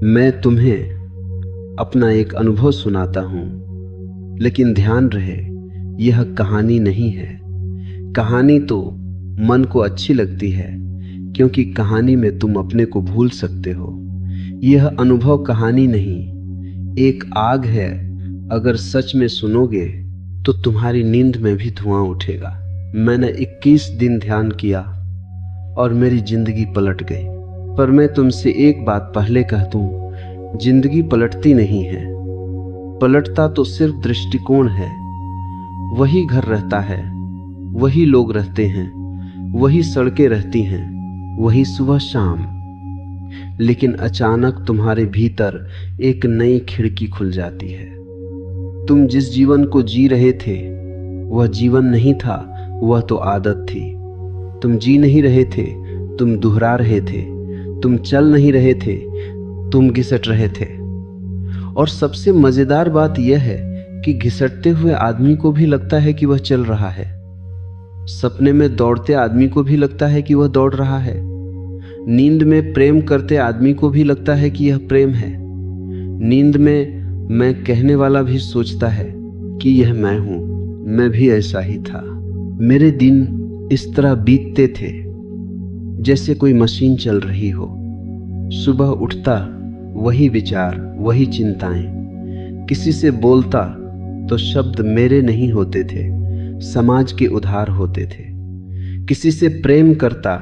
मैं तुम्हें अपना एक अनुभव सुनाता हूँ, लेकिन ध्यान रहे यह कहानी नहीं है। कहानी तो मन को अच्छी लगती है क्योंकि कहानी में तुम अपने को भूल सकते हो। यह अनुभव कहानी नहीं, एक आग है। अगर सच में सुनोगे तो तुम्हारी नींद में भी धुआं उठेगा। मैंने 21 दिन ध्यान किया और मेरी जिंदगी पलट गई। पर मैं तुमसे एक बात पहले कह दूं, जिंदगी पलटती नहीं है, पलटता तो सिर्फ दृष्टिकोण है। वही घर रहता है, वही लोग रहते हैं, वही सड़कें रहती हैं, वही सुबह शाम। लेकिन अचानक तुम्हारे भीतर एक नई खिड़की खुल जाती है। तुम जिस जीवन को जी रहे थे वह जीवन नहीं था, वह तो आदत थी। तुम जी नहीं रहे थे, तुम दोहरा रहे थे। तुम चल नहीं रहे थे, तुम घिसट रहे थे। और सबसे मजेदार बात यह है कि घिसटते हुए आदमी को भी लगता है कि वह चल रहा है। सपने में दौड़ते आदमी को भी लगता है कि वह दौड़ रहा है। नींद में प्रेम करते आदमी को भी लगता है कि यह प्रेम है। नींद में मैं कहने वाला भी सोचता है कि यह मैं हूं, मैं भी ऐसा ही था। मेरे दिन इस तरह बीतते थे जैसे कोई मशीन चल रही हो। सुबह उठता, वही विचार, वही चिंताएं। किसी से बोलता तो शब्द मेरे नहीं होते थे, समाज के उधार होते थे। किसी से प्रेम करता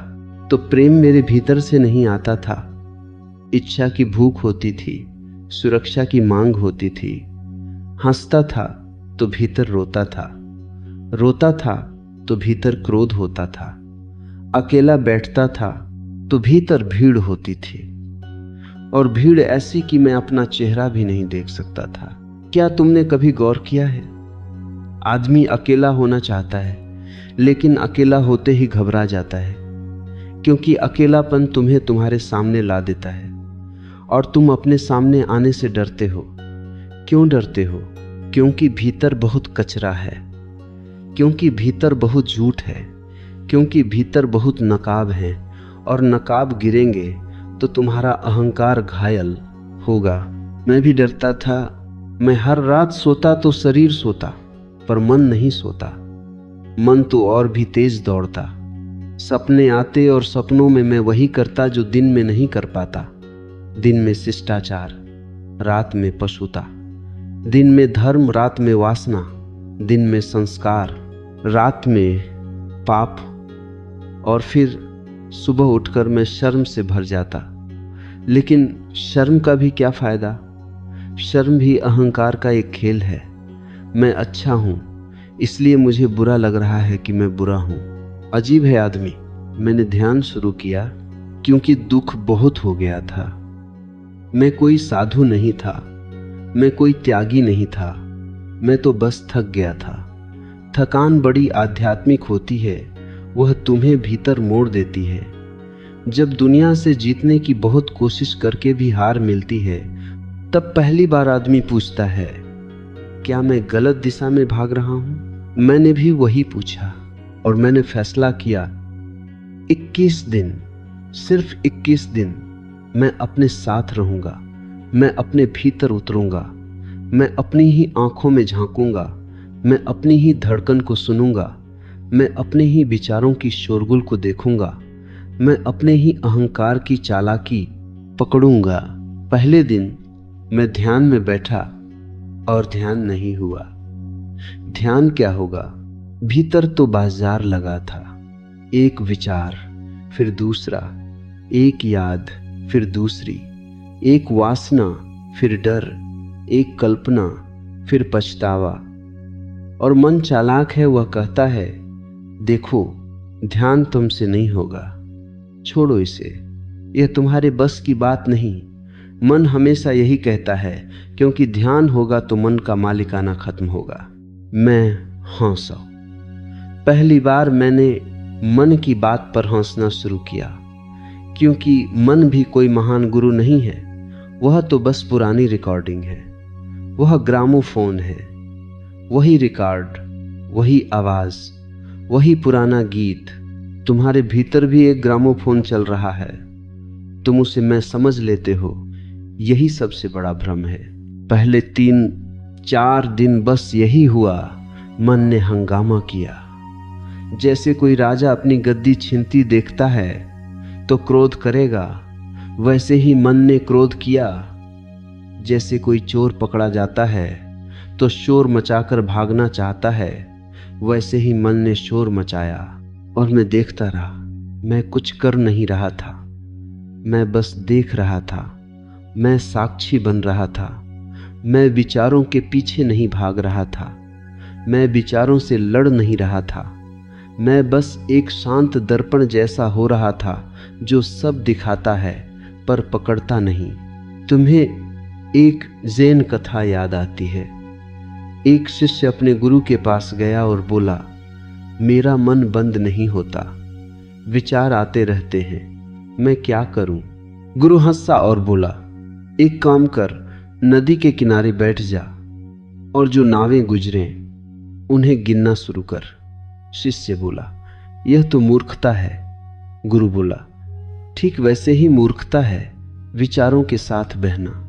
तो प्रेम मेरे भीतर से नहीं आता था। इच्छा की भूख होती थी, सुरक्षा की मांग होती थी। हंसता था तो भीतर रोता था, रोता था तो भीतर क्रोध होता था। अकेला बैठता था तो भीतर भीड़ होती थी, और भीड़ ऐसी कि मैं अपना चेहरा भी नहीं देख सकता था। क्या तुमने कभी गौर किया है, आदमी अकेला होना चाहता है लेकिन अकेला होते ही घबरा जाता है, क्योंकि अकेलापन तुम्हें तुम्हारे सामने ला देता है और तुम अपने सामने आने से डरते हो। क्यों डरते हो? क्योंकि भीतर बहुत कचरा है, क्योंकि भीतर बहुत झूठ है, क्योंकि भीतर बहुत नकाब है, और नकाब गिरेंगे तो तुम्हारा अहंकार घायल होगा। मैं भी डरता था। मैं हर रात सोता तो शरीर सोता, पर मन नहीं सोता। मन तो और भी तेज दौड़ता। सपने आते और सपनों में मैं वही करता जो दिन में नहीं कर पाता। दिन में शिष्टाचार, रात में पशुता। दिन में धर्म, रात में वासना। दिन में संस्कार, रात में पाप। और फिर सुबह उठकर मैं शर्म से भर जाता। लेकिन शर्म का भी क्या फायदा? शर्म भी अहंकार का एक खेल है। मैं अच्छा हूं इसलिए मुझे बुरा लग रहा है कि मैं बुरा हूं। अजीब है आदमी। मैंने ध्यान शुरू किया क्योंकि दुख बहुत हो गया था। मैं कोई साधु नहीं था, मैं कोई त्यागी नहीं था, मैं तो बस थक गया था। थकान बड़ी आध्यात्मिक होती है, वह तुम्हें भीतर मोड़ देती है। जब दुनिया से जीतने की बहुत कोशिश करके भी हार मिलती है, तब पहली बार आदमी पूछता है, क्या मैं गलत दिशा में भाग रहा हूं? मैंने भी वही पूछा और मैंने फैसला किया, 21 दिन, सिर्फ 21 दिन मैं अपने साथ रहूंगा। मैं अपने भीतर उतरूंगा। मैं अपनी ही आंखों में झांकूंगा। मैं अपनी ही धड़कन को सुनूंगा। मैं अपने ही विचारों की शोरगुल को देखूंगा। मैं अपने ही अहंकार की चालाकी पकड़ूंगा। पहले दिन मैं ध्यान में बैठा और ध्यान नहीं हुआ। ध्यान क्या होगा? भीतर तो बाजार लगा था। एक विचार, फिर दूसरा, एक याद, फिर दूसरी, एक वासना, फिर डर, एक कल्पना, फिर पछतावा। और मन चालाक है, वह कहता है, देखो ध्यान तुमसे नहीं होगा, छोड़ो इसे, यह तुम्हारे बस की बात नहीं। मन हमेशा यही कहता है, क्योंकि ध्यान होगा तो मन का मालिकाना खत्म होगा। मैं हंसा। पहली बार मैंने मन की बात पर हंसना शुरू किया, क्योंकि मन भी कोई महान गुरु नहीं है। वह तो बस पुरानी रिकॉर्डिंग है। वह ग्रामोफोन है। वही रिकॉर्ड, वही आवाज, वही पुराना गीत। तुम्हारे भीतर भी एक ग्रामोफोन चल रहा है। तुम उसे मैं समझ लेते हो यही सबसे बड़ा भ्रम है। पहले 3-4 दिन बस यही हुआ, मन ने हंगामा किया। जैसे कोई राजा अपनी गद्दी छीनती देखता है तो क्रोध करेगा, वैसे ही मन ने क्रोध किया। जैसे कोई चोर पकड़ा जाता है तो शोर मचाकर भागना चाहता है, वैसे ही मन ने शोर मचाया और मैं देखता रहा। मैं कुछ कर नहीं रहा था, मैं बस देख रहा था। मैं साक्षी बन रहा था। मैं विचारों के पीछे नहीं भाग रहा था, मैं विचारों से लड़ नहीं रहा था। मैं बस एक शांत दर्पण जैसा हो रहा था जो सब दिखाता है पर पकड़ता नहीं। तुम्हें एक ज़ेन कथा याद आती है। एक शिष्य अपने गुरु के पास गया और बोला, मेरा मन बंद नहीं होता, विचार आते रहते हैं, मैं क्या करूं? गुरु हंसा और बोला, एक काम कर, नदी के किनारे बैठ जा और जो नावें गुजरें उन्हें गिनना शुरू कर। शिष्य बोला, यह तो मूर्खता है। गुरु बोला, ठीक वैसे ही मूर्खता है विचारों के साथ बहना।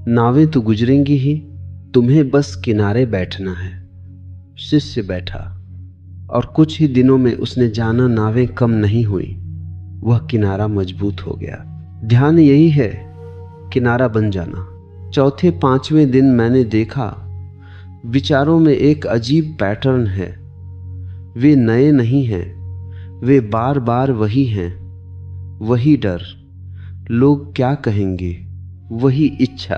नावें तो गुजरेंगी ही, तुम्हें बस किनारे बैठना है। शिष्य बैठा और कुछ ही दिनों में उसने जाना नावें कम नहीं हुई, वह किनारा मजबूत हो गया। ध्यान यही है, किनारा बन जाना। 4-5वें दिन मैंने देखा विचारों में एक अजीब पैटर्न है। वे नए नहीं हैं, वे बार बार वही हैं। वही डर, लोग क्या कहेंगे, वही इच्छा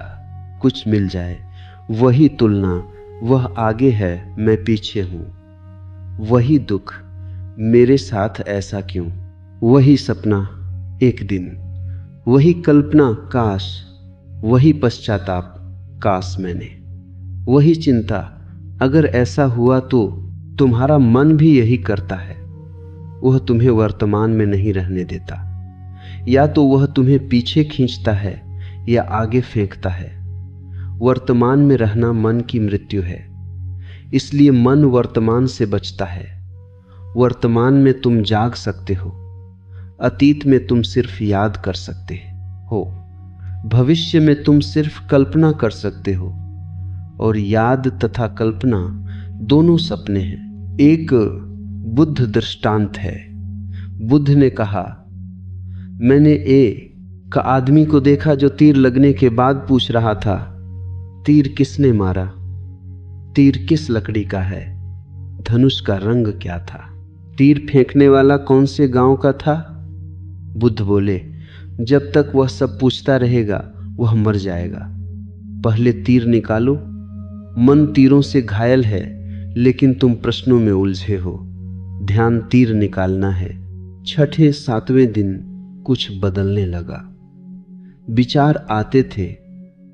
कुछ मिल जाए, वही तुलना, वह आगे है मैं पीछे हूं। वही दुख, मेरे साथ ऐसा क्यों? वही सपना एक दिन, वही कल्पना काश, वही पश्चाताप काश मैंने, वही चिंता अगर ऐसा हुआ तो। तुम्हारा मन भी यही करता है, वह तुम्हें वर्तमान में नहीं रहने देता। या तो वह तुम्हें पीछे खींचता है या आगे फेंकता है। वर्तमान में रहना मन की मृत्यु है, इसलिए मन वर्तमान से बचता है। वर्तमान में तुम जाग सकते हो, अतीत में तुम सिर्फ याद कर सकते हो, भविष्य में तुम सिर्फ कल्पना कर सकते हो। और याद तथा कल्पना दोनों सपने हैं। एक बुद्ध दृष्टांत है। बुद्ध ने कहा, मैंने एक आदमी को देखा जो तीर लगने के बाद पूछ रहा था, तीर किसने मारा? तीर किस लकड़ी का है? धनुष का रंग क्या था? तीर फेंकने वाला कौन से गांव का था? बुद्ध बोले, जब तक वह सब पूछता रहेगा वह मर जाएगा। पहले तीर निकालो। मन तीरों से घायल है, लेकिन तुम प्रश्नों में उलझे हो। ध्यान तीर निकालना है। 6-7वें दिन कुछ बदलने लगा। विचार आते थे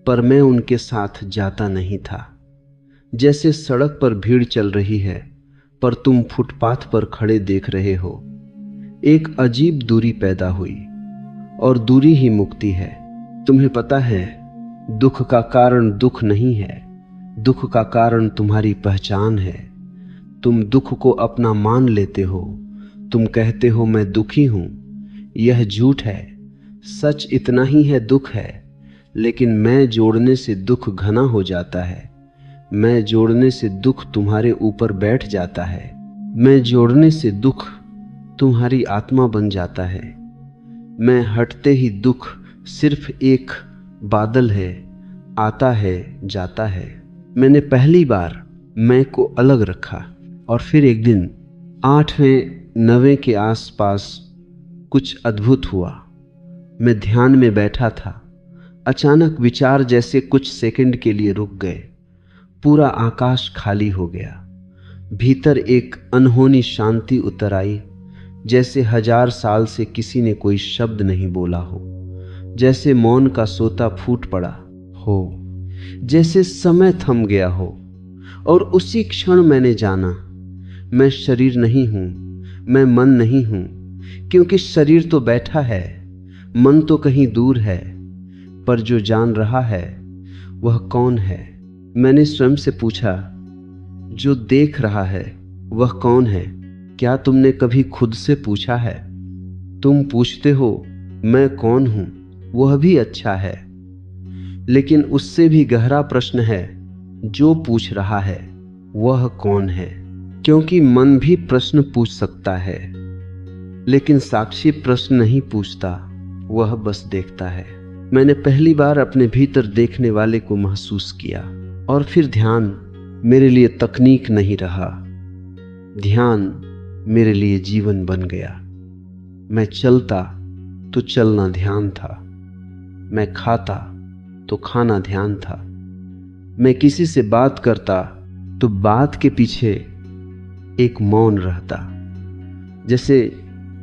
पर मैं उनके साथ जाता नहीं था। जैसे सड़क पर भीड़ चल रही है पर तुम फुटपाथ पर खड़े देख रहे हो। एक अजीब दूरी पैदा हुई और दूरी ही मुक्ति है। तुम्हें पता है, दुख का कारण दुख नहीं है, दुख का कारण तुम्हारी पहचान है। तुम दुख को अपना मान लेते हो। तुम कहते हो मैं दुखी हूं। यह झूठ है। सच इतना ही है, दुख है, लेकिन मैं जोड़ने से दुख घना हो जाता है। मैं जोड़ने से दुख तुम्हारे ऊपर बैठ जाता है। मैं जोड़ने से दुख तुम्हारी आत्मा बन जाता है। मैं हटते ही दुख सिर्फ एक बादल है, आता है जाता है। मैंने पहली बार मैं को अलग रखा और फिर एक दिन 8वें-9वें के आसपास कुछ अद्भुत हुआ। मैं ध्यान में बैठा था। अचानक विचार जैसे कुछ सेकंड के लिए रुक गए। पूरा आकाश खाली हो गया। भीतर एक अनहोनी शांति उतर आई, जैसे 1000 साल से किसी ने कोई शब्द नहीं बोला हो, जैसे मौन का सोता फूट पड़ा हो, जैसे समय थम गया हो। और उसी क्षण मैंने जाना, मैं शरीर नहीं हूं, मैं मन नहीं हूं, क्योंकि शरीर तो बैठा है, मन तो कहीं दूर है, पर जो जान रहा है वह कौन है? मैंने स्वयं से पूछा, जो देख रहा है वह कौन है? क्या तुमने कभी खुद से पूछा है? तुम पूछते हो मैं कौन हूं, वह भी अच्छा है। लेकिन उससे भी गहरा प्रश्न है, जो पूछ रहा है वह कौन है? क्योंकि मन भी प्रश्न पूछ सकता है, लेकिन साक्षी प्रश्न नहीं पूछता, वह बस देखता है। मैंने पहली बार अपने भीतर देखने वाले को महसूस किया, और फिर ध्यान मेरे लिए तकनीक नहीं रहा, ध्यान मेरे लिए जीवन बन गया। मैं चलता तो चलना ध्यान था, मैं खाता तो खाना ध्यान था, मैं किसी से बात करता तो बात के पीछे एक मौन रहता। जैसे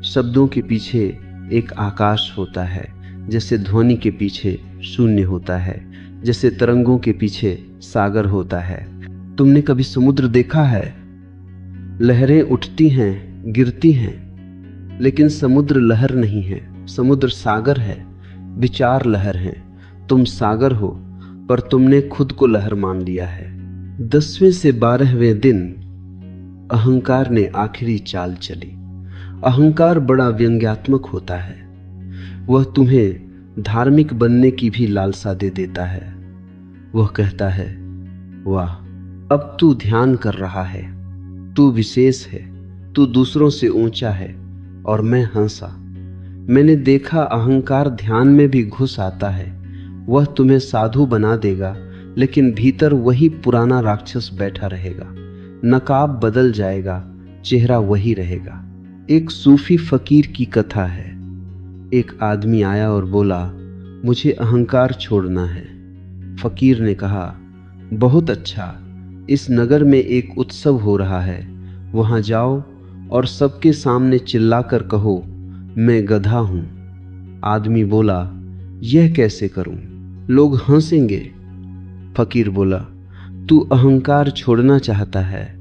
शब्दों के पीछे एक आकाश होता है, जैसे ध्वनि के पीछे शून्य होता है, जैसे तरंगों के पीछे सागर होता है। तुमने कभी समुद्र देखा है? लहरें उठती हैं, गिरती हैं, लेकिन समुद्र लहर नहीं है, समुद्र सागर है, विचार लहर है। तुम सागर हो, पर तुमने खुद को लहर मान लिया है। 10वें से 12वें दिन अहंकार ने आखिरी चाल चली। अहंकार बड़ा व्यंग्यात्मक होता है, वह तुम्हें धार्मिक बनने की भी लालसा दे देता है। वह कहता है, वाह, अब तू ध्यान कर रहा है, तू विशेष है, तू दूसरों से ऊंचा है। और मैं हंसा। मैंने देखा अहंकार ध्यान में भी घुस आता है। वह तुम्हें साधु बना देगा, लेकिन भीतर वही पुराना राक्षस बैठा रहेगा। नकाब बदल जाएगा, चेहरा वही रहेगा। एक सूफी फकीर की कथा है। एक आदमी आया और बोला, मुझे अहंकार छोड़ना है। फकीर ने कहा, बहुत अच्छा, इस नगर में एक उत्सव हो रहा है, वहां जाओ और सबके सामने चिल्लाकर कहो, मैं गधा हूं। आदमी बोला, यह कैसे करूं? लोग हंसेंगे। फकीर बोला, तू अहंकार छोड़ना चाहता है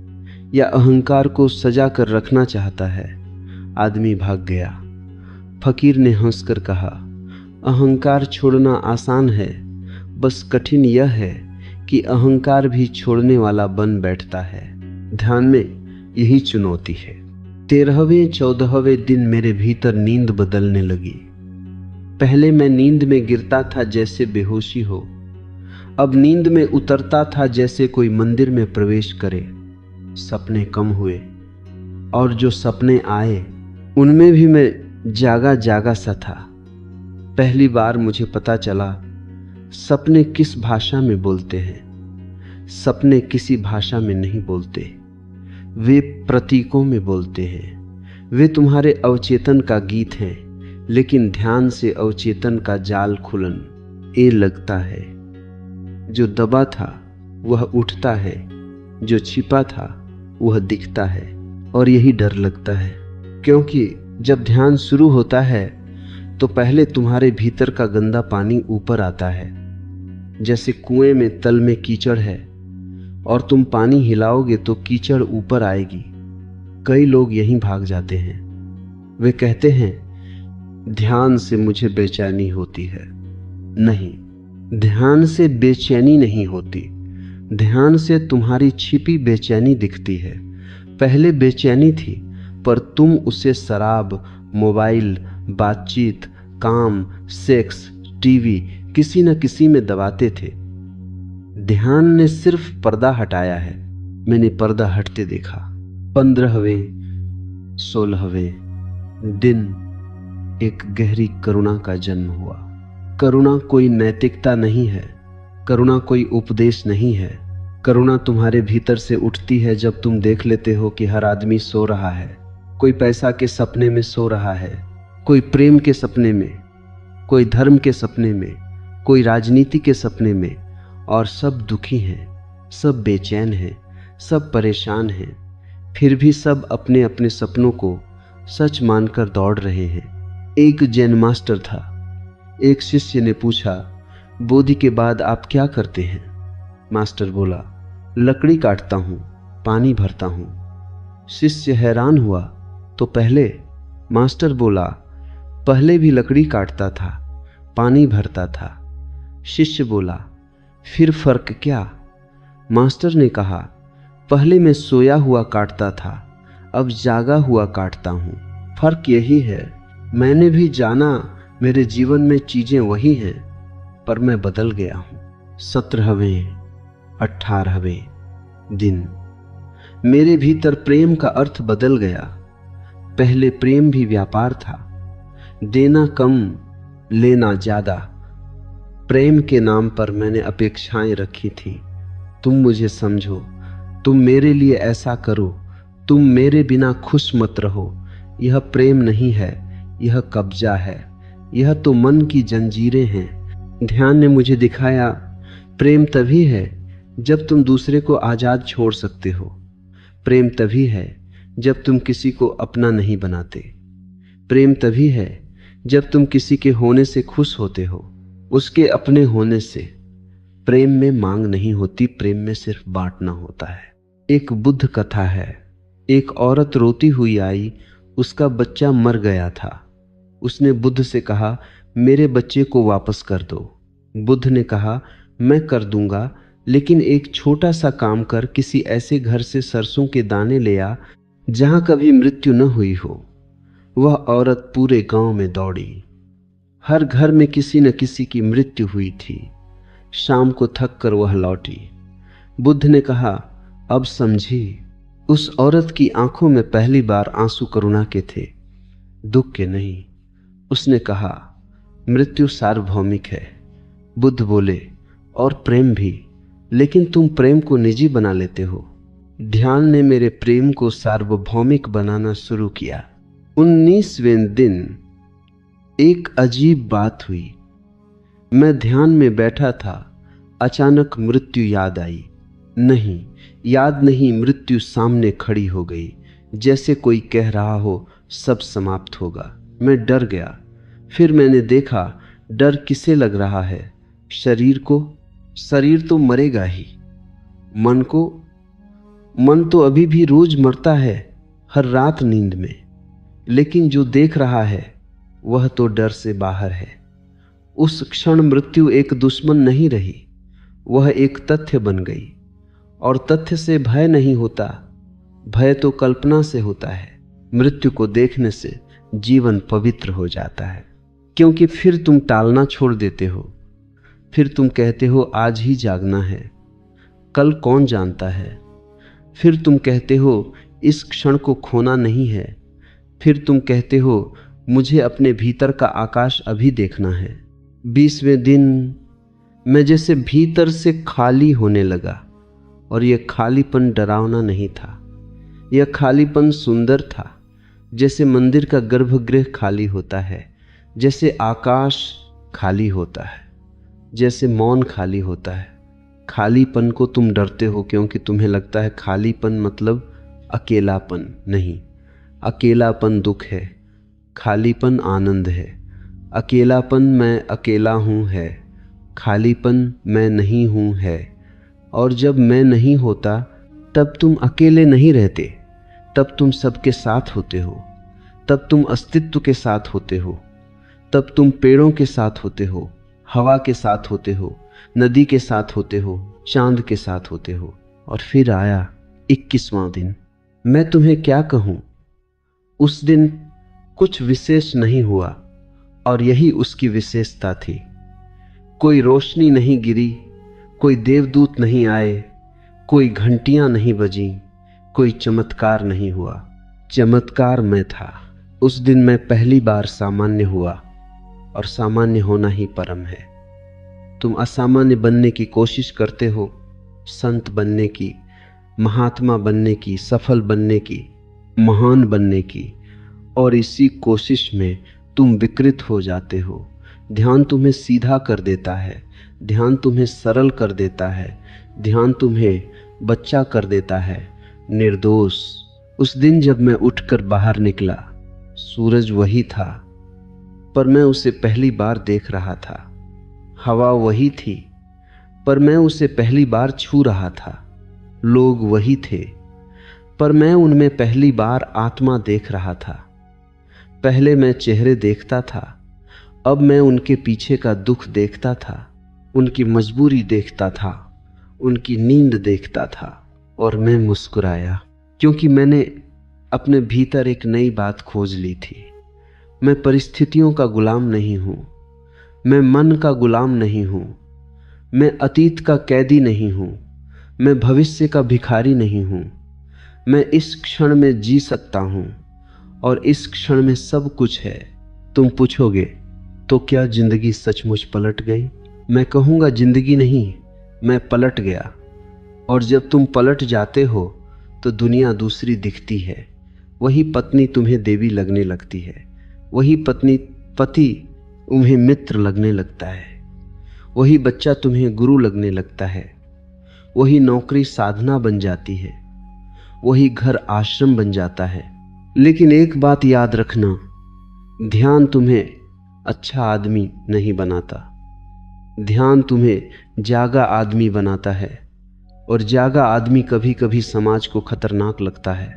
या अहंकार को सजा कर रखना चाहता है? आदमी भाग गया। फकीर ने हंसकर कहा, अहंकार छोड़ना आसान है, बस कठिन यह है कि अहंकार भी छोड़ने वाला बन बैठता है। ध्यान में यही चुनौती है। 13वें-14वें दिन मेरे भीतर नींद बदलने लगी। पहले मैं नींद में गिरता था जैसे बेहोशी हो, अब नींद में उतरता था जैसे कोई मंदिर में प्रवेश करे। सपने कम हुए, और जो सपने आए उनमें भी मैं जागा जागा सा था। पहली बार मुझे पता चला सपने किस भाषा में बोलते हैं। सपने किसी भाषा में नहीं बोलते, वे प्रतीकों में बोलते हैं। वे तुम्हारे अवचेतन का गीत हैं, लेकिन ध्यान से अवचेतन का जाल खुलन ए लगता है। जो दबा था वह उठता है, जो छिपा था वह दिखता है। और यही डर लगता है, क्योंकि जब ध्यान शुरू होता है तो पहले तुम्हारे भीतर का गंदा पानी ऊपर आता है। जैसे कुएं में तल में कीचड़ है और तुम पानी हिलाओगे तो कीचड़ ऊपर आएगी। कई लोग यहीं भाग जाते हैं। वे कहते हैं, ध्यान से मुझे बेचैनी होती है। नहीं, ध्यान से बेचैनी नहीं होती, ध्यान से तुम्हारी छिपी बेचैनी दिखती है। पहले बेचैनी थी, पर तुम उसे शराब, मोबाइल, बातचीत, काम, सेक्स, टीवी, किसी न किसी में दबाते थे। ध्यान ने सिर्फ पर्दा हटाया है। मैंने पर्दा हटते देखा। 15वें 16वें दिन एक गहरी करुणा का जन्म हुआ। करुणा कोई नैतिकता नहीं है, करुणा कोई उपदेश नहीं है। करुणा तुम्हारे भीतर से उठती है जब तुम देख लेते हो कि हर आदमी सो रहा है। कोई पैसा के सपने में सो रहा है, कोई प्रेम के सपने में, कोई धर्म के सपने में, कोई राजनीति के सपने में, और सब दुखी हैं, सब बेचैन हैं, सब परेशान हैं। फिर भी सब अपने अपने सपनों को सच मानकर दौड़ रहे हैं। एक जैन मास्टर था। एक शिष्य ने पूछा, बोधि के बाद आप क्या करते हैं? मास्टर बोला, लकड़ी काटता हूं, पानी भरता हूं। शिष्य हैरान हुआ, तो पहले? मास्टर बोला, पहले भी लकड़ी काटता था, पानी भरता था। शिष्य बोला, फिर फर्क क्या? मास्टर ने कहा, पहले मैं सोया हुआ काटता था, अब जागा हुआ काटता हूं। फर्क यही है। मैंने भी जाना मेरे जीवन में चीजें वही हैं, पर मैं बदल गया हूं। 17वें 18वें दिन मेरे भीतर प्रेम का अर्थ बदल गया। पहले प्रेम भी व्यापार था, देना कम लेना ज्यादा। प्रेम के नाम पर मैंने अपेक्षाएं रखी थी। तुम मुझे समझो, तुम मेरे लिए ऐसा करो, तुम मेरे बिना खुश मत रहो। यह प्रेम नहीं है, यह कब्जा है, यह तो मन की जंजीरें हैं। ध्यान ने मुझे दिखाया, प्रेम तभी है जब तुम दूसरे को आजाद छोड़ सकते हो। प्रेम तभी है जब तुम किसी को अपना नहीं बनाते। प्रेम तभी है जब तुम किसी के होने से खुश होते हो, उसके अपने होने से। प्रेम में मांग नहीं होती, प्रेम में सिर्फ बांटना होता है। एक बुद्ध कथा है। एक औरत रोती हुई आई, उसका बच्चा मर गया था। उसने बुद्ध से कहा, मेरे बच्चे को वापस कर दो। बुद्ध ने कहा, मैं कर दूंगा, लेकिन एक छोटा सा काम कर, किसी ऐसे घर से सरसों के दाने ले आ जहां कभी मृत्यु न हुई हो। वह औरत पूरे गांव में दौड़ी। हर घर में किसी न किसी की मृत्यु हुई थी। शाम को थक कर वह लौटी। बुद्ध ने कहा, अब समझी। उस औरत की आंखों में पहली बार आंसू करुणा के थे, दुख के नहीं। उसने कहा, मृत्यु सार्वभौमिक है। बुद्ध बोले, और प्रेम भी, लेकिन तुम प्रेम को निजी बना लेते हो। ध्यान ने मेरे प्रेम को सार्वभौमिक बनाना शुरू किया। 19वें दिन एक अजीब बात हुई। मैं ध्यान में बैठा था, अचानक मृत्यु याद आई। नहीं, याद नहीं, मृत्यु सामने खड़ी हो गई, जैसे कोई कह रहा हो सब समाप्त होगा। मैं डर गया। फिर मैंने देखा, डर किसे लग रहा है? शरीर को। शरीर तो मरेगा ही। मन को? मन तो अभी भी रोज मरता है, हर रात नींद में। लेकिन जो देख रहा है वह तो डर से बाहर है। उस क्षण मृत्यु एक दुश्मन नहीं रही, वह एक तथ्य बन गई। और तथ्य से भय नहीं होता, भय तो कल्पना से होता है। मृत्यु को देखने से जीवन पवित्र हो जाता है, क्योंकि फिर तुम टालना छोड़ देते हो। फिर तुम कहते हो आज ही जागना है, कल कौन जानता है। फिर तुम कहते हो इस क्षण को खोना नहीं है। फिर तुम कहते हो मुझे अपने भीतर का आकाश अभी देखना है। 20वें दिन मैं जैसे भीतर से खाली होने लगा, और यह खालीपन डरावना नहीं था। यह खालीपन सुंदर था, जैसे मंदिर का गर्भगृह खाली होता है, जैसे आकाश खाली होता है, जैसे मौन खाली होता है। खालीपन को तुम डरते हो क्योंकि तुम्हें लगता है खालीपन मतलब अकेलापन। नहीं, अकेलापन दुख है, खालीपन आनंद है। अकेलापन मैं अकेला हूँ है, खालीपन मैं नहीं हूँ है। और जब मैं नहीं होता तब तुम अकेले नहीं रहते, तब तुम सबके साथ होते हो, तब तुम अस्तित्व के साथ होते हो, तब तुम पेड़ों के साथ होते हो, हवा के साथ होते हो, नदी के साथ होते हो, चांद के साथ होते हो। और फिर आया 21वां दिन। मैं तुम्हें क्या कहूं, उस दिन कुछ विशेष नहीं हुआ, और यही उसकी विशेषता थी। कोई रोशनी नहीं गिरी, कोई देवदूत नहीं आए, कोई घंटियां नहीं बजीं, कोई चमत्कार नहीं हुआ। चमत्कार मैं था। उस दिन मैं पहली बार सामान्य हुआ, और सामान्य होना ही परम है। तुम असामान्य बनने की कोशिश करते हो, संत बनने की, महात्मा बनने की, सफल बनने की, महान बनने की, और इसी कोशिश में तुम विकृत हो जाते हो। ध्यान तुम्हें सीधा कर देता है, ध्यान तुम्हें सरल कर देता है, ध्यान तुम्हें बच्चा कर देता है, निर्दोष। उस दिन जब मैं उठकर बाहर निकला, सूरज वही था, पर मैं उसे पहली बार देख रहा था। हवा वही थी, पर मैं उसे पहली बार छू रहा था। लोग वही थे, पर मैं उनमें पहली बार आत्मा देख रहा था। पहले मैं चेहरे देखता था, अब मैं उनके पीछे का दुख देखता था, उनकी मजबूरी देखता था, उनकी नींद देखता था। और मैं मुस्कुराया, क्योंकि मैंने अपने भीतर एक नई बात खोज ली थी। मैं परिस्थितियों का गुलाम नहीं हूं, मैं मन का गुलाम नहीं हूं, मैं अतीत का कैदी नहीं हूं, मैं भविष्य का भिखारी नहीं हूं। मैं इस क्षण में जी सकता हूं और इस क्षण में सब कुछ है। तुम पूछोगे तो क्या जिंदगी सचमुच पलट गई? मैं कहूंगा जिंदगी नहीं, मैं पलट गया। और जब तुम पलट जाते हो तो दुनिया दूसरी दिखती है। वही पत्नी तुम्हें देवी लगने लगती है, वही पति तुम्हें मित्र लगने लगता है, वही बच्चा तुम्हें गुरु लगने लगता है, वही नौकरी साधना बन जाती है, वही घर आश्रम बन जाता है। लेकिन एक बात याद रखना, ध्यान तुम्हें अच्छा आदमी नहीं बनाता। ध्यान तुम्हें जागा आदमी बनाता है, और जागा आदमी कभी कभी समाज को खतरनाक लगता है,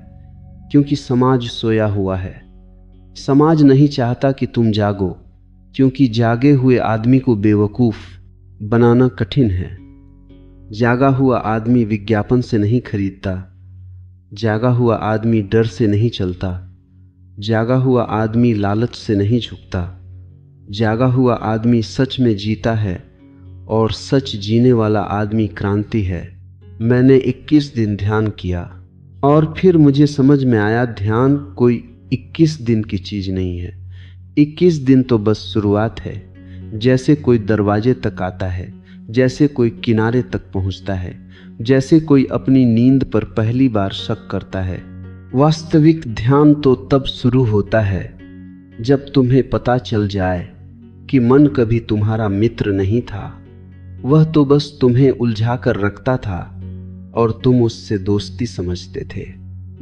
क्योंकि समाज सोया हुआ है। समाज नहीं चाहता कि तुम जागो, क्योंकि जागे हुए आदमी को बेवकूफ बनाना कठिन है। जागा हुआ आदमी विज्ञापन से नहीं खरीदता, जागा हुआ आदमी डर से नहीं चलता, जागा हुआ आदमी लालच से नहीं झुकता। जागा हुआ आदमी सच में जीता है, और सच जीने वाला आदमी क्रांति है। मैंने 21 दिन ध्यान किया और फिर मुझे समझ में आया, ध्यान कोई 21 दिन की चीज नहीं है। 21 दिन तो बस शुरुआत है। जैसे कोई दरवाजे तक आता है, जैसे कोई किनारे तक पहुंचता है, जैसे कोई अपनी नींद पर पहली बार शक करता है। वास्तविक ध्यान तो तब शुरू होता है जब तुम्हें पता चल जाए कि मन कभी तुम्हारा मित्र नहीं था, वह तो बस तुम्हें उलझा कर रखता था और तुम उससे दोस्ती समझते थे।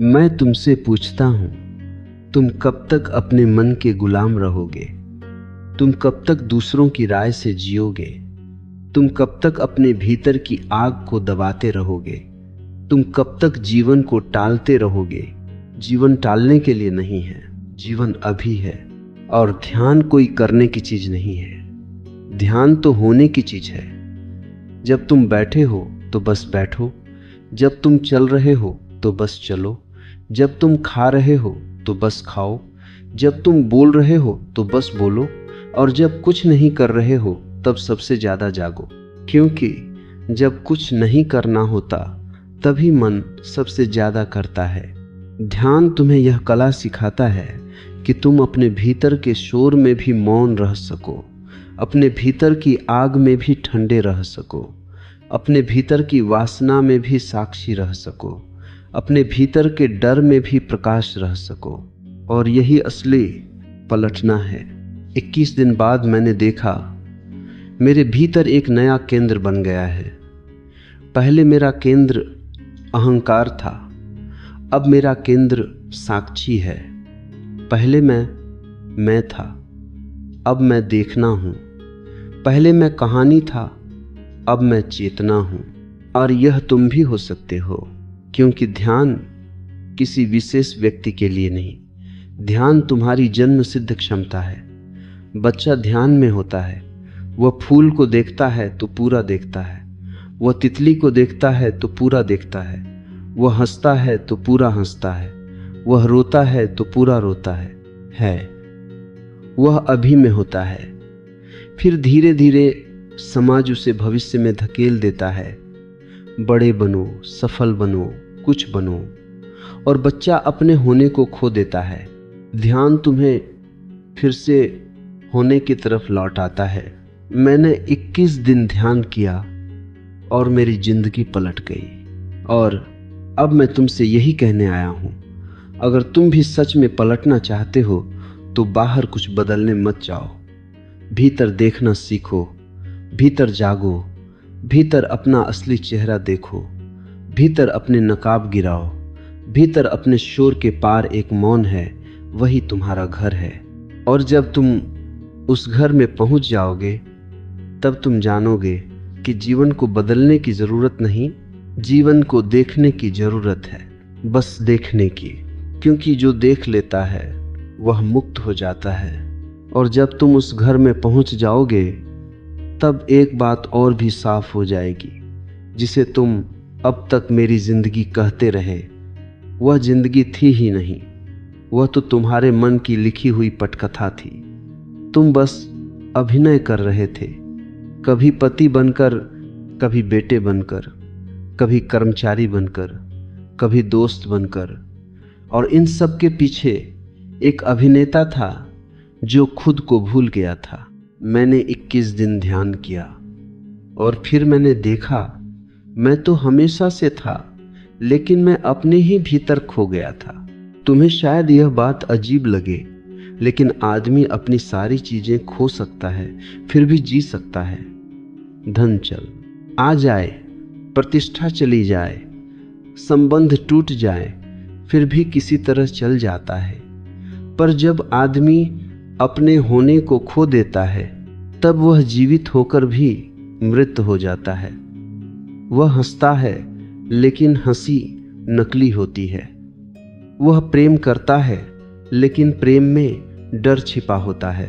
मैं तुमसे पूछता हूं, तुम कब तक अपने मन के गुलाम रहोगे? तुम कब तक दूसरों की राय से जियोगे? तुम कब तक अपने भीतर की आग को दबाते रहोगे? तुम कब तक जीवन को टालते रहोगे? जीवन टालने के लिए नहीं है, जीवन अभी है। और ध्यान कोई करने की चीज नहीं है, ध्यान तो होने की चीज है। जब तुम बैठे हो तो बस बैठो, जब तुम चल रहे हो तो बस चलो, जब तुम खा रहे हो तो बस खाओ, जब तुम बोल रहे हो तो बस बोलो, और जब कुछ नहीं कर रहे हो तब सबसे ज्यादा जागो। क्योंकि जब कुछ नहीं करना होता तभी मन सबसे ज्यादा करता है। ध्यान तुम्हें यह कला सिखाता है कि तुम अपने भीतर के शोर में भी मौन रह सको, अपने भीतर की आग में भी ठंडे रह सको, अपने भीतर की वासना में भी साक्षी रह सको, अपने भीतर के डर में भी प्रकाश रह सको। और यही असली पलटना है। 21 दिन बाद मैंने देखा, मेरे भीतर एक नया केंद्र बन गया है। पहले मेरा केंद्र अहंकार था, अब मेरा केंद्र साक्षी है। पहले मैं था, अब मैं देखना हूं। पहले मैं कहानी था, अब मैं चेतना हूं। और यह तुम भी हो सकते हो, क्योंकि ध्यान किसी विशेष व्यक्ति के लिए नहीं, ध्यान तुम्हारी जन्म सिद्ध क्षमता है। बच्चा ध्यान में होता है, वह फूल को देखता है तो पूरा देखता है, वह तितली को देखता है तो पूरा देखता है, वह हंसता है तो पूरा हंसता है, वह रोता है तो पूरा रोता है। वह अभी में होता है। फिर धीरे धीरे समाज उसे भविष्य में धकेल देता है, बड़े बनो, सफल बनो, कुछ बनो, और बच्चा अपने होने को खो देता है। ध्यान तुम्हें फिर से होने की तरफ लौटाता है। मैंने 21 दिन ध्यान किया और मेरी जिंदगी पलट गई। और अब मैं तुमसे यही कहने आया हूं, अगर तुम भी सच में पलटना चाहते हो तो बाहर कुछ बदलने मत जाओ, भीतर देखना सीखो, भीतर जागो, भीतर अपना असली चेहरा देखो, भीतर अपने नकाब गिराओ, भीतर अपने शोर के पार एक मौन है, वही तुम्हारा घर है। और जब तुम उस घर में पहुंच जाओगे तब तुम जानोगे कि जीवन को बदलने की जरूरत नहीं, जीवन को देखने की जरूरत है, बस देखने की। क्योंकि जो देख लेता है वह मुक्त हो जाता है। और जब तुम उस घर में पहुंच जाओगे तब एक बात और भी साफ हो जाएगी, जिसे तुम अब तक मेरी जिंदगी कहते रहे, वह जिंदगी थी ही नहीं, वह तो तुम्हारे मन की लिखी हुई पटकथा थी। तुम बस अभिनय कर रहे थे, कभी पति बनकर, कभी बेटे बनकर, कभी कर्मचारी बनकर, कभी दोस्त बनकर। और इन सब के पीछे एक अभिनेता था जो खुद को भूल गया था। मैंने 21 दिन ध्यान किया और फिर मैंने देखा मैं तो हमेशा से था, लेकिन मैं अपने ही भीतर खो गया था। तुम्हें शायद यह बात अजीब लगे, लेकिन आदमी अपनी सारी चीजें खो सकता है फिर भी जी सकता है। धन चल आ जाए, प्रतिष्ठा चली जाए, संबंध टूट जाए, फिर भी किसी तरह चल जाता है। पर जब आदमी अपने होने को खो देता है, तब वह जीवित होकर भी मृत हो जाता है। वह हंसता है, लेकिन हंसी नकली होती है। वह प्रेम करता है, लेकिन प्रेम में डर छिपा होता है।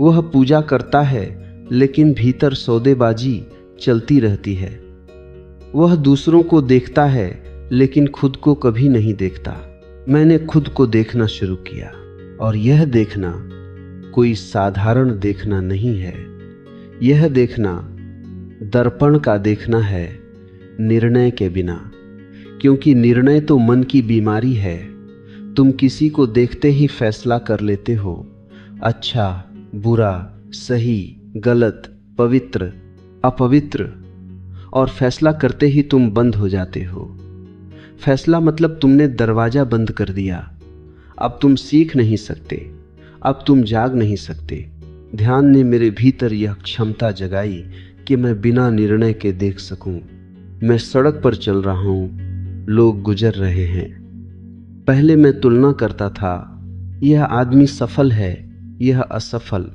वह पूजा करता है, लेकिन भीतर सौदेबाजी चलती रहती है। वह दूसरों को देखता है, लेकिन खुद को कभी नहीं देखता। मैंने खुद को देखना शुरू किया, और यह देखना कोई साधारण देखना नहीं है। यह देखना दर्पण का देखना है, निर्णय के बिना। क्योंकि निर्णय तो मन की बीमारी है। तुम किसी को देखते ही फैसला कर लेते हो, अच्छा, बुरा, सही, गलत, पवित्र, अपवित्र, और फैसला करते ही तुम बंद हो जाते हो। फैसला मतलब तुमने दरवाजा बंद कर दिया। अब तुम सीख नहीं सकते, अब तुम जाग नहीं सकते। ध्यान ने मेरे भीतर यह क्षमता जगाई कि मैं बिना निर्णय के देख सकूं। मैं सड़क पर चल रहा हूं, लोग गुजर रहे हैं। पहले मैं तुलना करता था, यह आदमी सफल है, यह असफल,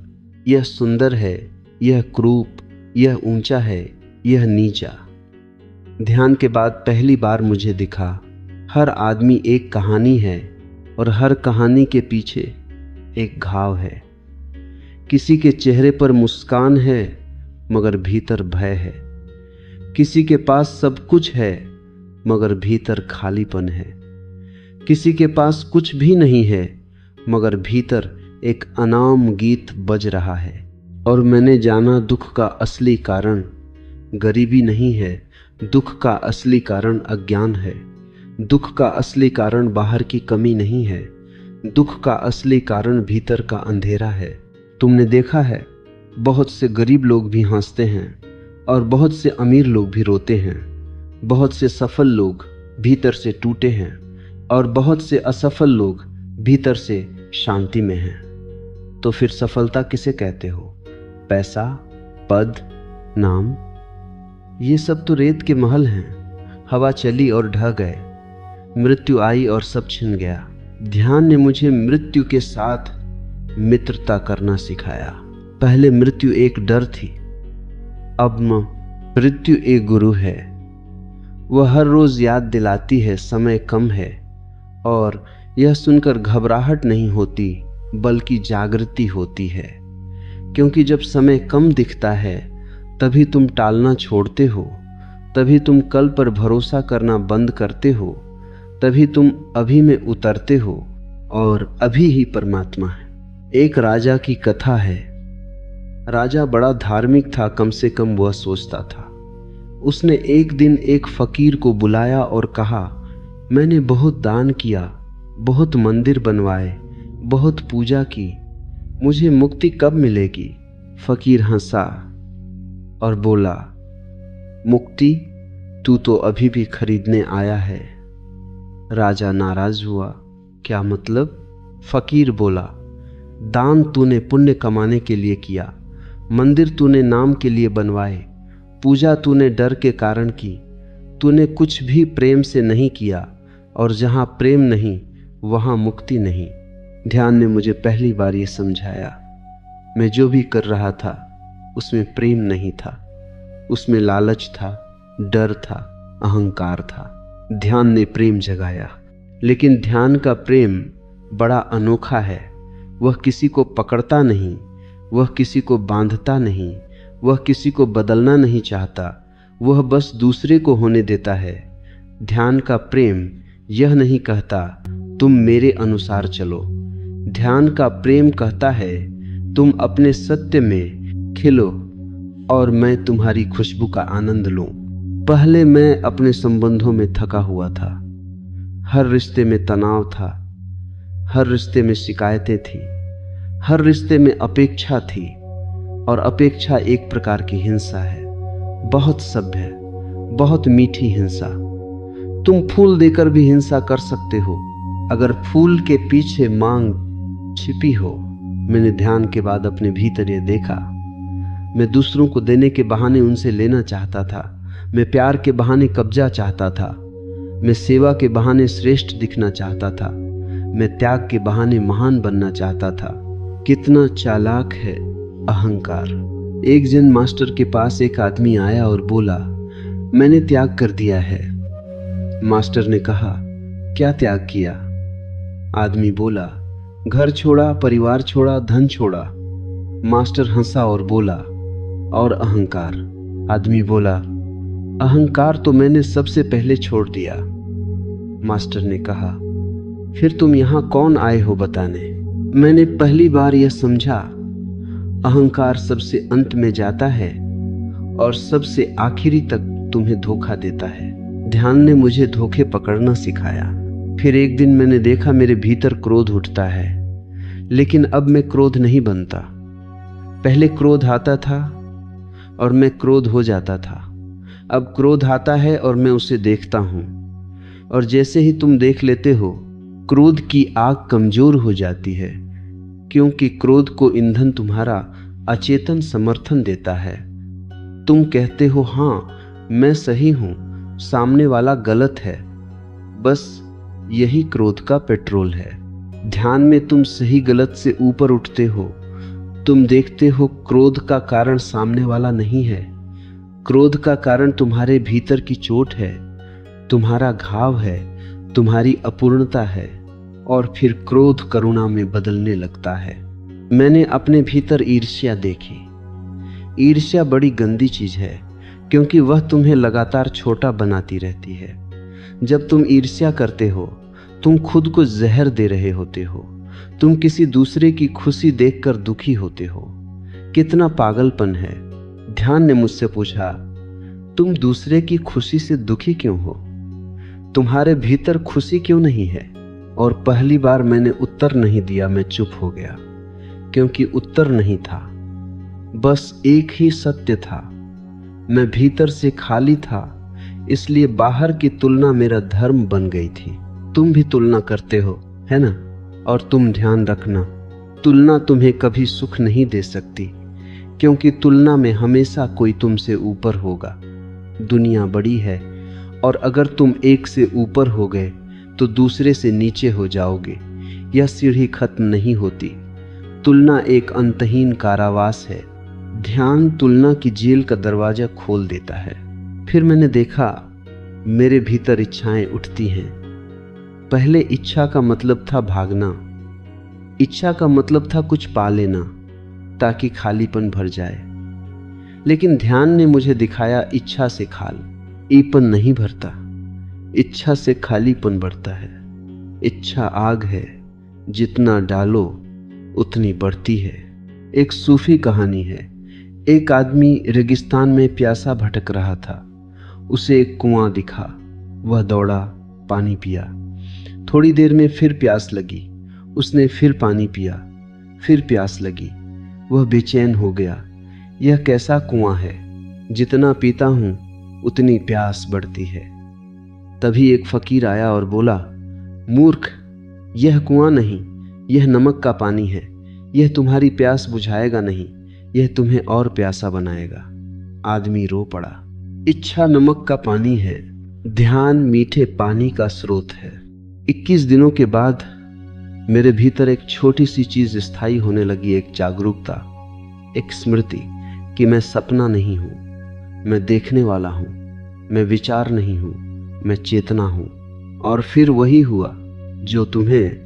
यह सुंदर है, यह क्रूप, यह ऊंचा है, यह नीचा। ध्यान के बाद पहली बार मुझे दिखा, हर आदमी एक कहानी है और हर कहानी के पीछे एक घाव है। किसी के चेहरे पर मुस्कान है, मगर भीतर भय है। किसी के पास सब कुछ है, मगर भीतर खालीपन है। किसी के पास कुछ भी नहीं है, मगर भीतर एक अनाम गीत बज रहा है। और मैंने जाना दुख का असली कारण गरीबी नहीं है, दुख का असली कारण अज्ञान है। दुख का असली कारण बाहर की कमी नहीं है, दुख का असली कारण भीतर का अंधेरा है। तुमने देखा है, बहुत से गरीब लोग भी हंसते हैं और बहुत से अमीर लोग भी रोते हैं। बहुत से सफल लोग भीतर से टूटे हैं और बहुत से असफल लोग भीतर से शांति में हैं। तो फिर सफलता किसे कहते हो? पैसा, पद, नाम? ये सब तो रेत के महल हैं। हवा चली और ढह गए, मृत्यु आई और सब छिन गया। ध्यान ने मुझे मृत्यु के साथ मित्रता करना सिखाया। पहले मृत्यु एक डर थी, अब मृत्यु एक गुरु है। वह हर रोज याद दिलाती है समय कम है, और यह सुनकर घबराहट नहीं होती बल्कि जागृति होती है। क्योंकि जब समय कम दिखता है तभी तुम टालना छोड़ते हो, तभी तुम कल पर भरोसा करना बंद करते हो, तभी तुम अभी में उतरते हो, और अभी ही परमात्मा है। एक राजा की कथा है। राजा बड़ा धार्मिक था, कम से कम वह सोचता था। उसने एक दिन एक फकीर को बुलाया और कहा, मैंने बहुत दान किया, बहुत मंदिर बनवाए, बहुत पूजा की, मुझे मुक्ति कब मिलेगी? फकीर हंसा और बोला, मुक्ति तू तो अभी भी खरीदने आया है। राजा नाराज हुआ, क्या मतलब? फकीर बोला, दान तूने पुण्य कमाने के लिए किया, मंदिर तूने नाम के लिए बनवाए, पूजा तूने डर के कारण की, तूने कुछ भी प्रेम से नहीं किया, और जहां प्रेम नहीं वहां मुक्ति नहीं। ध्यान ने मुझे पहली बार ये समझाया। मैं जो भी कर रहा था उसमें प्रेम नहीं था, उसमें लालच था, डर था, अहंकार था। ध्यान ने प्रेम जगाया, लेकिन ध्यान का प्रेम बड़ा अनोखा है। वह किसी को पकड़ता नहीं, वह किसी को बांधता नहीं, वह किसी को बदलना नहीं चाहता, वह बस दूसरे को होने देता है। ध्यान का प्रेम यह नहीं कहता तुम मेरे अनुसार चलो। ध्यान का प्रेम कहता है तुम अपने सत्य में खिलो और मैं तुम्हारी खुशबू का आनंद लूं। पहले मैं अपने संबंधों में थका हुआ था। हर रिश्ते में तनाव था, हर रिश्ते में शिकायतें थी, हर रिश्ते में अपेक्षा थी। और अपेक्षा एक प्रकार की हिंसा है, बहुत सभ्य, बहुत मीठी हिंसा। तुम फूल देकर भी हिंसा कर सकते हो अगर फूल के पीछे मांग छिपी हो। मैंने ध्यान के बाद अपने भीतर ये देखा। मैं दूसरों को देने के बहाने उनसे लेना चाहता था। मैं प्यार के बहाने कब्जा चाहता था। मैं सेवा के बहाने श्रेष्ठ दिखना चाहता था। मैं त्याग के बहाने महान बनना चाहता था। कितना चालाक है अहंकार। एक जैन मास्टर के पास एक आदमी आया और बोला, मैंने त्याग कर दिया है। मास्टर ने कहा, क्या त्याग किया? आदमी बोला, घर छोड़ा, परिवार छोड़ा, धन छोड़ा। मास्टर हंसा और बोला, और अहंकार? आदमी बोला, अहंकार तो मैंने सबसे पहले छोड़ दिया। मास्टर ने कहा, फिर तुम यहां कौन आए हो बताने? मैंने पहली बार यह समझा, अहंकार सबसे अंत में जाता है और सबसे आखिरी तक तुम्हें धोखा देता है। ध्यान ने मुझे धोखे पकड़ना सिखाया। फिर एक दिन मैंने देखा मेरे भीतर क्रोध उठता है, लेकिन अब मैं क्रोध नहीं बनता। पहले क्रोध आता था और मैं क्रोध हो जाता था। अब क्रोध आता है और मैं उसे देखता हूं, और जैसे ही तुम देख लेते हो, क्रोध की आग कमजोर हो जाती है, क्योंकि क्रोध को ईंधन तुम्हारा अचेतन समर्थन देता है। तुम कहते हो, हाँ मैं सही हूं, सामने वाला गलत है। बस यही क्रोध का पेट्रोल है। ध्यान में तुम सही गलत से ऊपर उठते हो। तुम देखते हो क्रोध का कारण सामने वाला नहीं है। क्रोध का कारण तुम्हारे भीतर की चोट है, तुम्हारा घाव है, तुम्हारी अपूर्णता है। और फिर क्रोध करुणा में बदलने लगता है। मैंने अपने भीतर ईर्ष्या देखी। ईर्ष्या बड़ी गंदी चीज है, क्योंकि वह तुम्हें लगातार छोटा बनाती रहती है। जब तुम ईर्ष्या करते हो, तुम खुद को जहर दे रहे होते हो। तुम किसी दूसरे की खुशी देखकर दुखी होते हो। कितना पागलपन है। ध्यान ने मुझसे पूछा, तुम दूसरे की खुशी से दुखी क्यों हो? तुम्हारे भीतर खुशी क्यों नहीं है? और पहली बार मैंने उत्तर नहीं दिया। मैं चुप हो गया, क्योंकि उत्तर नहीं था, बस एक ही सत्य था। मैं भीतर से खाली था, इसलिए बाहर की तुलना मेरा धर्म बन गई थी। तुम भी तुलना करते हो, है ना? और तुम ध्यान रखना, तुलना तुम्हें कभी सुख नहीं दे सकती, क्योंकि तुलना में हमेशा कोई तुमसे ऊपर होगा। दुनिया बड़ी है, और अगर तुम एक से ऊपर हो गए तो दूसरे से नीचे हो जाओगे। यह सीढ़ी खत्म नहीं होती। तुलना एक अंतहीन कारावास है। ध्यान तुलना की जेल का दरवाजा खोल देता है। फिर मैंने देखा मेरे भीतर इच्छाएं उठती हैं। पहले इच्छा का मतलब था भागना। इच्छा का मतलब था कुछ पा लेना ताकि खालीपन भर जाए। लेकिन ध्यान ने मुझे दिखाया, इच्छा से खालीपन नहीं भरता, इच्छा से खालीपन बढ़ता है। इच्छा आग है, जितना डालो उतनी बढ़ती है। एक सूफी कहानी है। एक आदमी रेगिस्तान में प्यासा भटक रहा था। उसे एक कुआं दिखा। वह दौड़ा, पानी पिया। थोड़ी देर में फिर प्यास लगी। उसने फिर पानी पिया। फिर प्यास लगी। वह बेचैन हो गया। यह कैसा कुआं है? जितना पीता हूं उतनी प्यास बढ़ती है। तभी एक फकीर आया और बोला, मूर्ख, यह कुआं नहीं, यह नमक का पानी है। यह तुम्हारी प्यास बुझाएगा नहीं, यह तुम्हें और प्यासा बनाएगा। आदमी रो पड़ा। इच्छा नमक का पानी है, ध्यान मीठे पानी का स्रोत है। 21 दिनों के बाद मेरे भीतर एक छोटी सी चीज स्थायी होने लगी। एक जागरूकता, एक स्मृति कि मैं सपना नहीं हूं, मैं देखने वाला हूं, मैं विचार नहीं हूं, मैं चेतना हूं। और फिर वही हुआ जो तुम्हें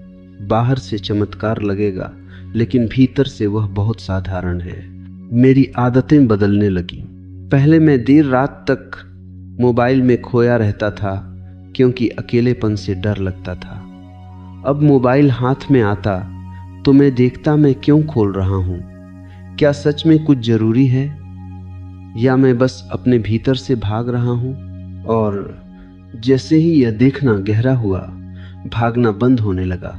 बाहर से चमत्कार लगेगा, लेकिन भीतर से वह बहुत साधारण है। मेरी आदतें बदलने लगी। पहले मैं देर रात तक मोबाइल में खोया रहता था, क्योंकि अकेलेपन से डर लगता था। अब मोबाइल हाथ में आता तो मैं देखता मैं क्यों खोल रहा हूं, क्या सच में कुछ जरूरी है, या मैं बस अपने भीतर से भाग रहा हूं? और जैसे ही यह देखना गहरा हुआ, भागना बंद होने लगा।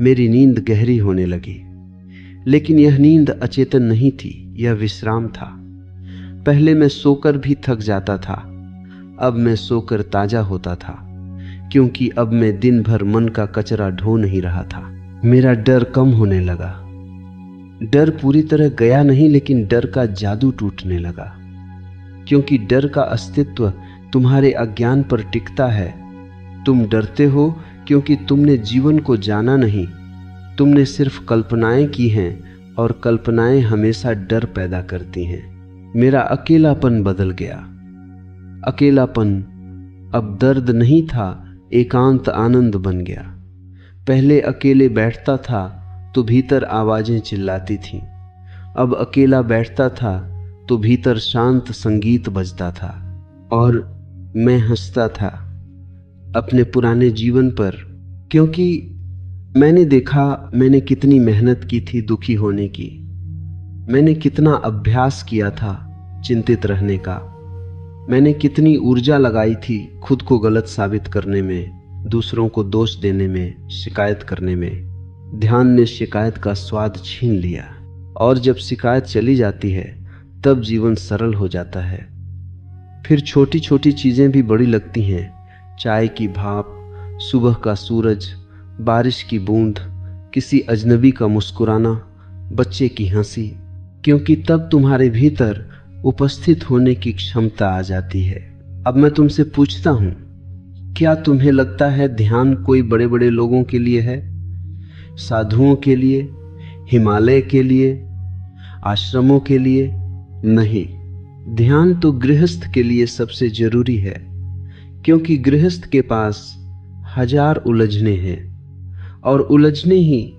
मेरी नींद गहरी होने लगी। लेकिन यह नींद अचेतन नहीं थी, यह विश्राम था। पहले मैं सोकर भी थक जाता था, अब मैं सोकर ताजा होता था, क्योंकि अब मैं दिन भर मन का कचरा ढो नहीं रहा था। मेरा डर कम होने लगा। डर पूरी तरह गया नहीं, लेकिन डर का जादू टूटने लगा, क्योंकि डर का अस्तित्व तुम्हारे अज्ञान पर टिकता है। तुम डरते हो क्योंकि तुमने जीवन को जाना नहीं, तुमने सिर्फ कल्पनाएं की हैं, और कल्पनाएं हमेशा डर पैदा करती हैं। मेरा अकेलापन बदल गया। अकेलापन अब दर्द नहीं था, एकांत आनंद बन गया। पहले अकेले बैठता था तो भीतर आवाजें चिल्लाती थीं, अब अकेला बैठता था तो भीतर शांत संगीत बजता था। और मैं हंसता था अपने पुराने जीवन पर, क्योंकि मैंने देखा मैंने कितनी मेहनत की थी दुखी होने की। मैंने कितना अभ्यास किया था चिंतित रहने का। मैंने कितनी ऊर्जा लगाई थी खुद को गलत साबित करने में, दूसरों को दोष देने में, शिकायत करने में। ध्यान ने शिकायत का स्वाद छीन लिया, और जब शिकायत चली जाती है तब जीवन सरल हो जाता है। फिर छोटी छोटी चीजें भी बड़ी लगती हैं। चाय की भाप, सुबह का सूरज, बारिश की बूंद, किसी अजनबी का मुस्कुराना, बच्चे की हंसी, क्योंकि तब तुम्हारे भीतर उपस्थित होने की क्षमता आ जाती है। अब मैं तुमसे पूछता हूं, क्या तुम्हें लगता है ध्यान कोई बड़े बड़े लोगों के लिए है? साधुओं के लिए, हिमालय के लिए, आश्रमों के लिए? नहीं, ध्यान तो गृहस्थ के लिए सबसे जरूरी है, क्योंकि गृहस्थ के पास हजार उलझने हैं, और उलझने ही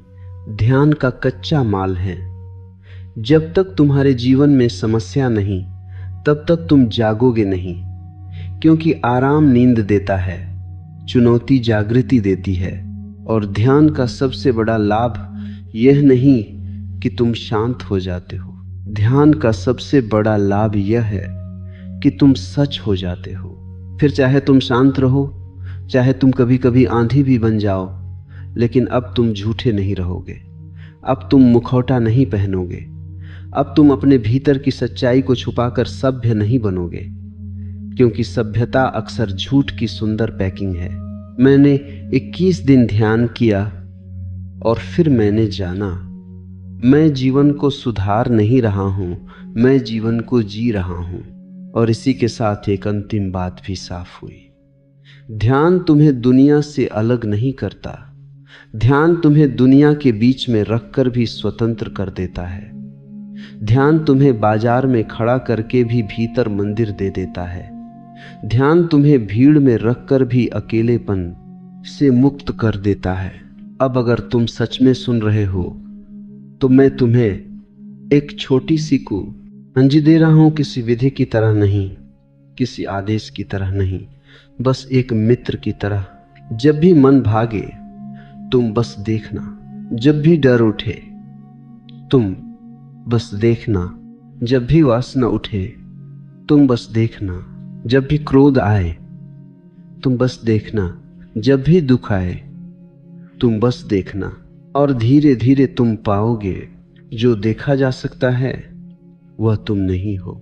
ध्यान का कच्चा माल है। जब तक तुम्हारे जीवन में समस्या नहीं, तब तक तुम जागोगे नहीं, क्योंकि आराम नींद देता है, चुनौती जागृति देती है। और ध्यान का सबसे बड़ा लाभ यह नहीं कि तुम शांत हो जाते हो, ध्यान का सबसे बड़ा लाभ यह है कि तुम सच हो जाते हो। फिर चाहे तुम शांत रहो, चाहे तुम कभी कभी आंधी भी बन जाओ, लेकिन अब तुम झूठे नहीं रहोगे। अब तुम मुखौटा नहीं पहनोगे। अब तुम अपने भीतर की सच्चाई को छुपाकर सभ्य नहीं बनोगे, क्योंकि सभ्यता अक्सर झूठ की सुंदर पैकिंग है। मैंने 21 दिन ध्यान किया और फिर मैंने जाना, मैं जीवन को सुधार नहीं रहा हूं, मैं जीवन को जी रहा हूं। और इसी के साथ एक अंतिम बात भी साफ हुई। ध्यान तुम्हें दुनिया से अलग नहीं करता, ध्यान तुम्हें दुनिया के बीच में रखकर भी स्वतंत्र कर देता है। ध्यान तुम्हें बाजार में खड़ा करके भी भीतर मंदिर दे देता है। ध्यान तुम्हें भीड़ में रखकर भी अकेलेपन से मुक्त कर देता है। अब अगर तुम सच में सुन रहे हो तो मैं तुम्हें एक छोटी सी को अंजी दे रहा हूं, किसी विधि की तरह नहीं, किसी आदेश की तरह नहीं, बस एक मित्र की तरह। जब भी मन भागे तुम बस देखना, जब भी डर उठे तुम बस देखना, जब भी वासना उठे तुम बस देखना, जब भी क्रोध आए तुम बस देखना, जब भी दुख आए तुम बस देखना। और धीरे धीरे तुम पाओगे जो देखा जा सकता है वह तुम नहीं हो,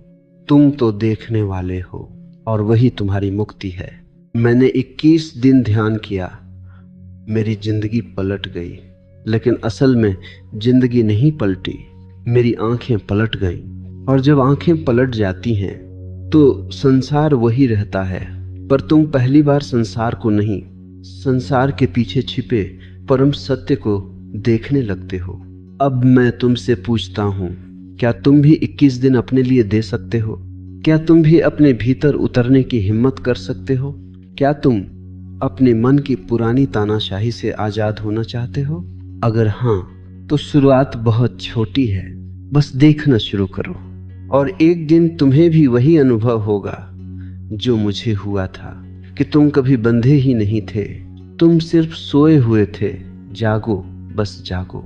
तुम तो देखने वाले हो, और वही तुम्हारी मुक्ति है। मैंने 21 दिन ध्यान किया, मेरी जिंदगी पलट गई। लेकिन असल में जिंदगी नहीं पलटी, मेरी आंखें पलट गईं। और जब आंखें पलट जाती हैं तो संसार वही रहता है, पर तुम पहली बार संसार को नहीं, संसार के पीछे छिपे परम सत्य को देखने लगते हो। अब मैं तुमसे पूछता हूं, क्या तुम भी 21 दिन अपने लिए दे सकते हो? क्या तुम भी अपने भीतर उतरने की हिम्मत कर सकते हो? क्या तुम अपने मन की पुरानी तानाशाही से आजाद होना चाहते हो? अगर हां, तो शुरुआत बहुत छोटी है, बस देखना शुरू करो, और एक दिन तुम्हें भी वही अनुभव होगा जो मुझे हुआ था, कि तुम कभी बंधे ही नहीं थे, तुम सिर्फ सोए हुए थे। जागो, बस जागो।